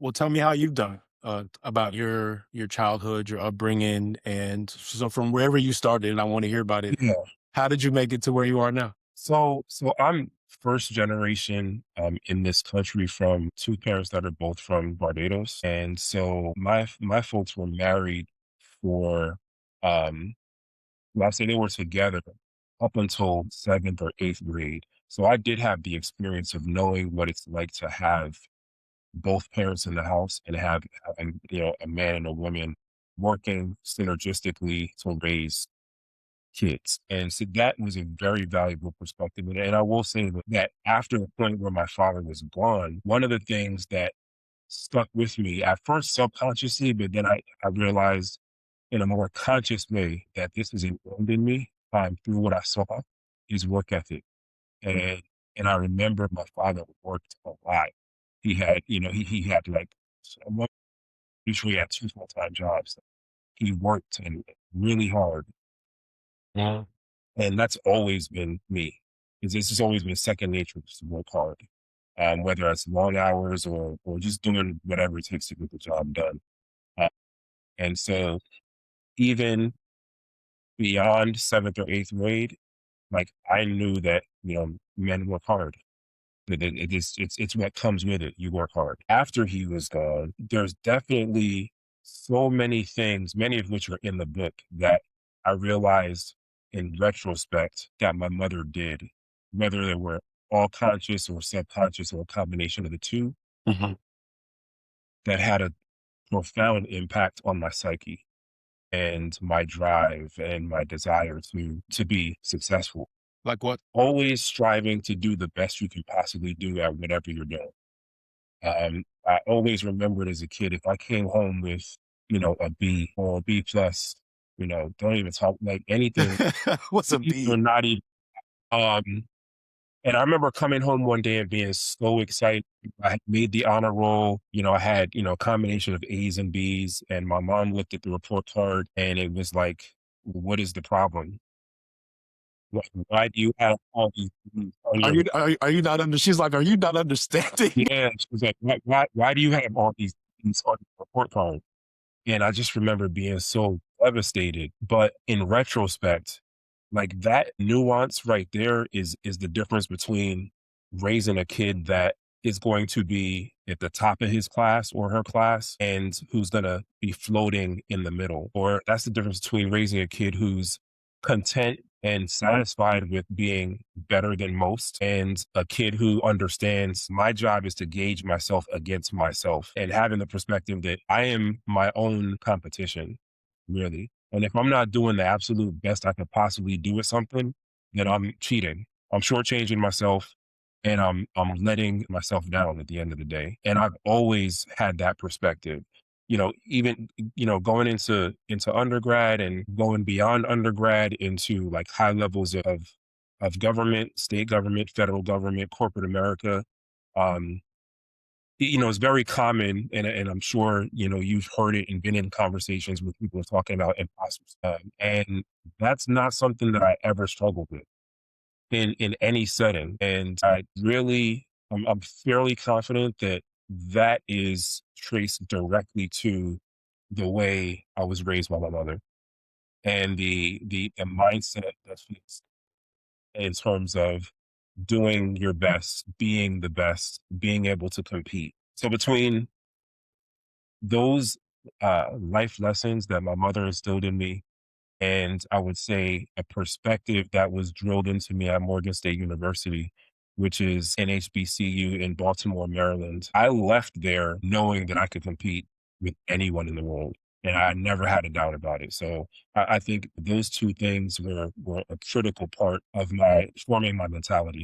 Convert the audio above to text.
Well, tell me how you've done about your childhood, your upbringing, and so from wherever you started, and I want to hear about it. Yeah. How did you make it to where you are now? So I'm first generation in this country from two parents that are both from Barbados. And so my folks were married for um well, I say they were together up until seventh or eighth grade. So I did have the experience of knowing what it's like to have both parents in the house and having, a man and a woman working synergistically to raise kids. And so that was a very valuable perspective. And I will say that after the point where my father was gone, one of the things that stuck with me at first subconsciously, but then I realized in a more conscious way that this is ingrained in me through what I saw is work ethic. And and I remember my father worked a lot. He had, he had like, I'm pretty sure he had two full-time jobs. He worked and really hard. And that's always been me. This has always been second nature, just to work hard, whether it's long hours or just doing whatever it takes to get the job done. Uh, and so even beyond seventh or eighth grade, like I knew that men work hard. It's what comes with it. You work hard. After he was gone, there's definitely so many things, many of which are in the book, that I realized in retrospect that my mother did, whether they were all conscious or subconscious or a combination of the two, Mhm. that had a profound impact on my psyche and my drive and my desire to be successful. Like what? Always striving to do the best you can possibly do at whatever you're doing. I always remembered as a kid, if I came home with, a B or a B plus, don't even talk like anything, What's a C's or B? not even. Um, and I remember coming home one day and being so excited. I had made the honor roll. I had, a combination of A's and B's. And my mom looked at the report card and it was like, what is the problem? Why do you have all these B's on Are your you not under? She's like, are you not understanding? Yeah, she was like, why do you have all these things on your report card? And I just remember being so devastated. But in retrospect, like that nuance right there is the difference between raising a kid that is going to be at the top of his class or her class and who's going to be floating in the middle. Or that's the difference between raising a kid who's content and satisfied with being better than most and a kid who understands my job is to gauge myself against myself and having the perspective that I am my own competition, really. And if I'm not doing the absolute best I could possibly do at something, then I'm cheating. I'm shortchanging myself and I'm letting myself down at the end of the day. And I've always had that perspective. Even going into undergrad and going beyond undergrad into like high levels of government, state government, federal government, corporate America. Um, it's very common, and I'm sure you've heard it and been in conversations with people talking about imposters, and that's not something that I ever struggled with in any setting. And I'm fairly confident that that is traced directly to the way I was raised by my mother and the mindset that she's in terms of doing your best, being the best, being able to compete. So between those life lessons that my mother instilled in me, and I would say a perspective that was drilled into me at Morgan State University, which is an HBCU in Baltimore, Maryland. I left there knowing that I could compete with anyone in the world. And I never had a doubt about it. So I think those two things were a critical part of my forming my mentality.